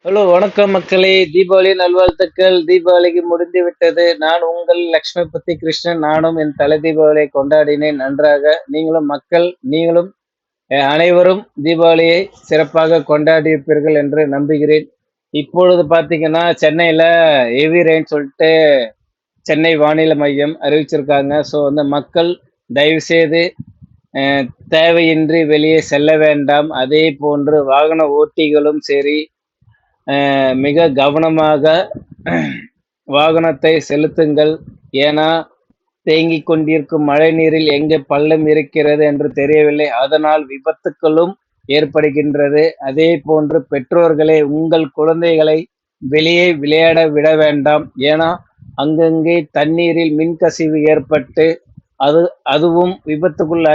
Hello, வணக்கம் மக்களே. தீபாவளி நல்வாழ்த்துக்கள். தீபாவளிக்கு முடிந்து விட்டது. நான் உங்கள் லக்ஷ்மிபதி கிருஷ்ணன். நானும் என் தலை தீபாவளியை கொண்டாடினேன் நன்றாக. நீங்களும் அனைவரும் தீபாவளியை சிறப்பாக கொண்டாடியிருப்பீர்கள் என்று நம்புகிறேன். இப்பொழுது பார்த்தீங்கன்னா, சென்னையில ஹெவி ரெயின் சொல்லிட்டு சென்னை வானிலை மையம் அறிவிச்சிருக்காங்க. ஸோ வந்து மக்கள் தயவுசெய்து தேவையின்றி வெளியே செல்ல வேண்டாம். அதே போன்று வாகன ஓட்டிகளும் சரி, மிக கவனமாக வாகனத்தை செலுத்துங்கள். ஏன்னா தேங்கிக் கொண்டிருக்கும் மழை நீரில் எங்கே பள்ளம் இருக்கிறது என்று தெரியவில்லை. அதனால் விபத்துக்களும் ஏற்படுகின்றது. அதே போன்று பெற்றோர்களே உங்கள் குழந்தைகளை வெளியே விளையாட விட வேண்டாம். ஏன்னா அங்கங்கே தண்ணீரில் மின்கசிவு ஏற்பட்டு அதுவும் விபத்துக்குள்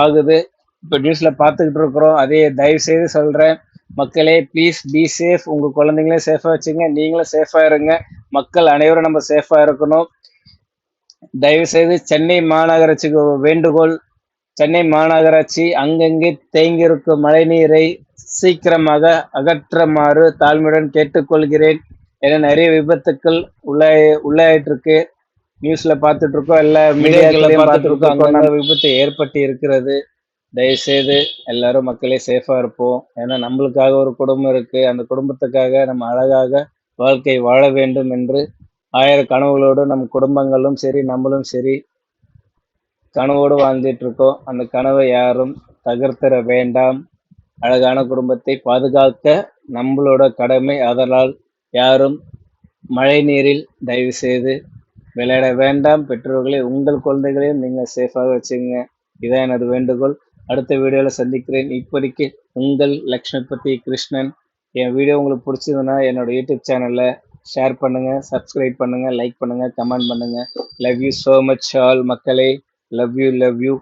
ஆகுது. இப்போ நியூஸ்ல பார்த்துக்கிட்டு இருக்கிறோம். அதே தயவு செய்து சொல்றேன், மக்களே ப்ளீஸ் பி சேஃப். உங்க குழந்தைங்களையும் சேஃபா வச்சுங்க, நீங்களும் சேஃபா இருங்க. மக்கள் அனைவரும் நம்ம சேஃபா இருக்கணும். தயவு செய்து சென்னை மாநகராட்சிக்கு ஒரு வேண்டுகோள். சென்னை மாநகராட்சி அங்கங்கே தேங்கியிருக்கும் மழை நீரை சீக்கிரமாக அகற்றுமாறு தாழ்மையுடன் கேட்டுக்கொள்கிறேன். ஏன்னா நிறைய விபத்துக்கள் உள்ளாயிட்டு இருக்கு. நியூஸ்ல பார்த்துட்டு இருக்கோம், எல்லா மீடியாக்களையும் பார்த்துட்டு இருக்கோம், அங்கங்க விபத்து ஏற்பட்டு இருக்கிறது. தயவுசெய்து எல்லாரும் மக்களே சேஃபா இருப்போம். ஏன்னா நம்மளுக்காக ஒரு குடும்பம் இருக்கு. அந்த குடும்பத்துக்காக நம்ம அழகாக வாழ்க்கை வாழ வேண்டும் என்று ஆயிரம் கனவுகளோடு நம் குடும்பங்களும் சரி நம்மளும் சரி கனவோடு வாழ்ந்துட்டு இருக்கோம். அந்த கனவை யாரும் தகர்த்திட வேண்டாம். அழகான குடும்பத்தை பாதுகாக்க நம்மளோட கடமை. அதனால் யாரும் மழை நீரில் தயவு செய்து விளையாட வேண்டாம். பெற்றோர்களே உங்கள் குழந்தைகளையும் நீங்கள் சேஃபாக வச்சுங்க. இதான் எனது வேண்டுகோள். அடுத்த வீடியோவில் சந்திக்கிறேன். இப்போதைக்கு உங்கள் லக்ஷ்மிபதி கிருஷ்ணன். என் வீடியோ உங்களுக்கு பிடிச்சதுன்னா என்னோட யூடியூப் சேனலை ஷேர் பண்ணுங்க, சப்ஸ்கிரைப் பண்ணுங்க, லைக் பண்ணுங்க, கமெண்ட் பண்ணுங்க. Love you so much all மக்களே. Love you.